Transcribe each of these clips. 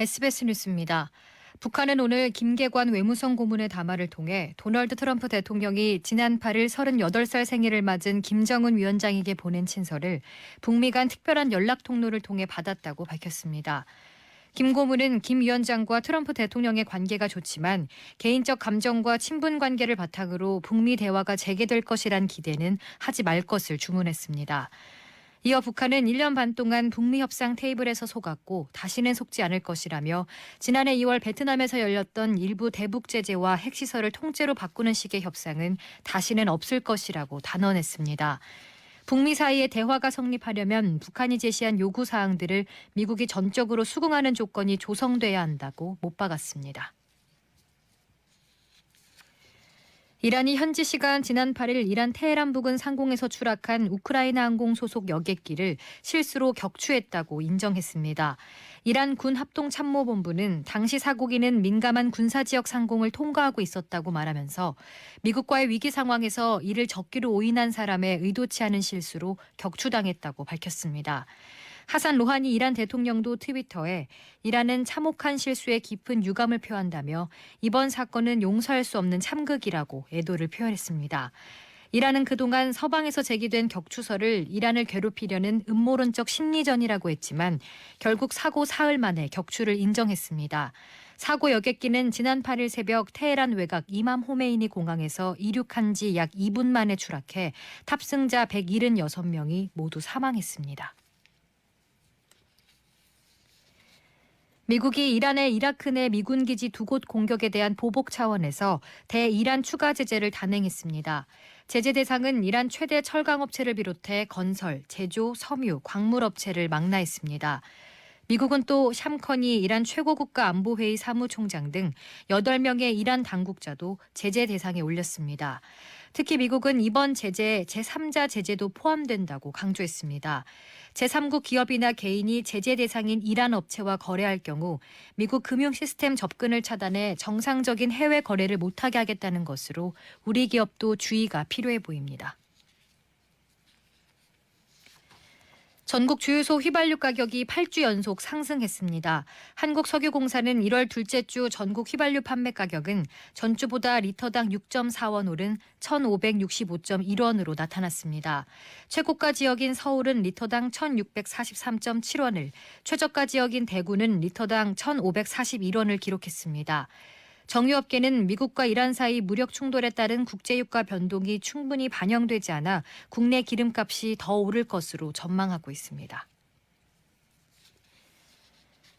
SBS 뉴스입니다. 북한은 오늘 김계관 외무성 고문의 담화를 통해 도널드 트럼프 대통령이 지난 8일 38살 생일을 맞은 김정은 위원장에게 보낸 친서를 북미 간 특별한 연락 통로를 통해 받았다고 밝혔습니다. 김 고문은 김 위원장과 트럼프 대통령의 관계가 좋지만 개인적 감정과 친분 관계를 바탕으로 북미 대화가 재개될 것이란 기대는 하지 말 것을 주문했습니다. 이어 북한은 1년 반 동안 북미 협상 테이블에서 속았고 다시는 속지 않을 것이라며 지난해 2월 베트남에서 열렸던 일부 대북 제재와 핵시설을 통째로 바꾸는 식의 협상은 다시는 없을 것이라고 단언했습니다. 북미 사이에 대화가 성립하려면 북한이 제시한 요구 사항들을 미국이 전적으로 수긍하는 조건이 조성돼야 한다고 못 박았습니다. 이란이 현지 시간 지난 8일 이란 테헤란 부근 상공에서 추락한 우크라이나 항공 소속 여객기를 실수로 격추했다고 인정했습니다. 이란 군 합동참모본부는 당시 사고기는 민감한 군사지역 상공을 통과하고 있었다고 말하면서 미국과의 위기 상황에서 이를 적기로 오인한 사람의 의도치 않은 실수로 격추당했다고 밝혔습니다. 하산 로하니 이란 대통령도 트위터에 이란은 참혹한 실수에 깊은 유감을 표한다며 이번 사건은 용서할 수 없는 참극이라고 애도를 표현했습니다. 이란은 그동안 서방에서 제기된 격추설을 이란을 괴롭히려는 음모론적 심리전이라고 했지만 결국 사고 사흘 만에 격추를 인정했습니다. 사고 여객기는 지난 8일 새벽 테헤란 외곽 이맘 호메이니 공항에서 이륙한 지 약 2분 만에 추락해 탑승자 176명이 모두 사망했습니다. 미국이 이란의 이라크 내 미군 기지 2곳 공격에 대한 보복 차원에서 대이란 추가 제재를 단행했습니다. 제재 대상은 이란 최대 철강업체를 비롯해 건설, 제조, 섬유, 광물업체를 망라했습니다. 미국은 또 샴커니 이란 최고국가안보회의 사무총장 등 8명의 이란 당국자도 제재 대상에 올렸습니다. 특히 미국은 이번 제재에 제3자 제재도 포함된다고 강조했습니다. 제3국 기업이나 개인이 제재 대상인 이란 업체와 거래할 경우 미국 금융 시스템 접근을 차단해 정상적인 해외 거래를 못하게 하겠다는 것으로 우리 기업도 주의가 필요해 보입니다. 전국 주유소 휘발유 가격이 8주 연속 상승했습니다. 한국석유공사는 1월 둘째 주 전국 휘발유 판매 가격은 전주보다 리터당 6.4원 오른 1,565.1원으로 나타났습니다. 최고가 지역인 서울은 리터당 1,643.7원을, 최저가 지역인 대구는 리터당 1,541원을 기록했습니다. 정유업계는 미국과 이란 사이 무력 충돌에 따른 국제유가 변동이 충분히 반영되지 않아 국내 기름값이 더 오를 것으로 전망하고 있습니다.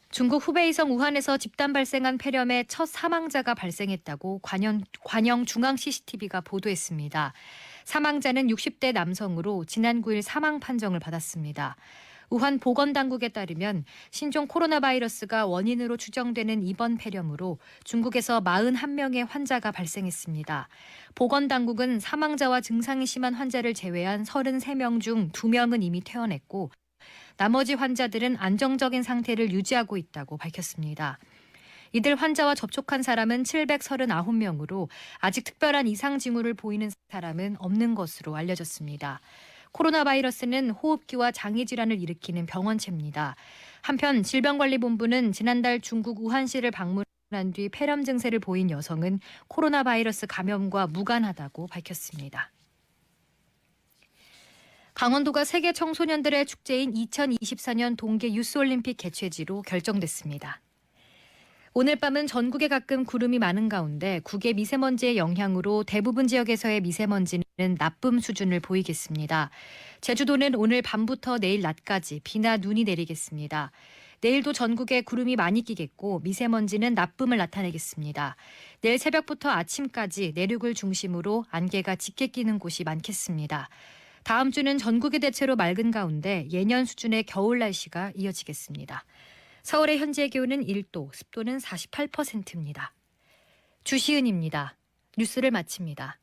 중국 후베이성 우한에서 집단 발생한 폐렴에 첫 사망자가 발생했다고 관영 중앙 CCTV가 보도했습니다. 사망자는 60대 남성으로 지난 9일 사망 판정을 받았습니다. 우한 보건당국에 따르면 신종 코로나 바이러스가 원인으로 추정되는 이번 폐렴으로 중국에서 41명의 환자가 발생했습니다. 보건당국은 사망자와 증상이 심한 환자를 제외한 33명 중 2명은 이미 퇴원했고 나머지 환자들은 안정적인 상태를 유지하고 있다고 밝혔습니다. 이들 환자와 접촉한 사람은 739명으로 아직 특별한 이상 징후를 보이는 사람은 없는 것으로 알려졌습니다. 코로나 바이러스는 호흡기와 장기 질환을 일으키는 병원체입니다. 한편 질병관리본부는 지난달 중국 우한시를 방문한 뒤 폐렴 증세를 보인 여성은 코로나 바이러스 감염과 무관하다고 밝혔습니다. 강원도가 세계 청소년들의 축제인 2024년 동계 유스올림픽 개최지로 결정됐습니다. 오늘 밤은 전국에 가끔 구름이 많은 가운데 국외 미세먼지의 영향으로 대부분 지역에서의 미세먼지는 나쁨 수준을 보이겠습니다. 제주도는 오늘 밤부터 내일 낮까지 비나 눈이 내리겠습니다. 내일도 전국에 구름이 많이 끼겠고 미세먼지는 나쁨을 나타내겠습니다. 내일 새벽부터 아침까지 내륙을 중심으로 안개가 짙게 끼는 곳이 많겠습니다. 다음 주는 전국이 대체로 맑은 가운데 예년 수준의 겨울 날씨가 이어지겠습니다. 서울의 현재 기온은 1도, 습도는 48%입니다. 주시은입니다. 뉴스를 마칩니다.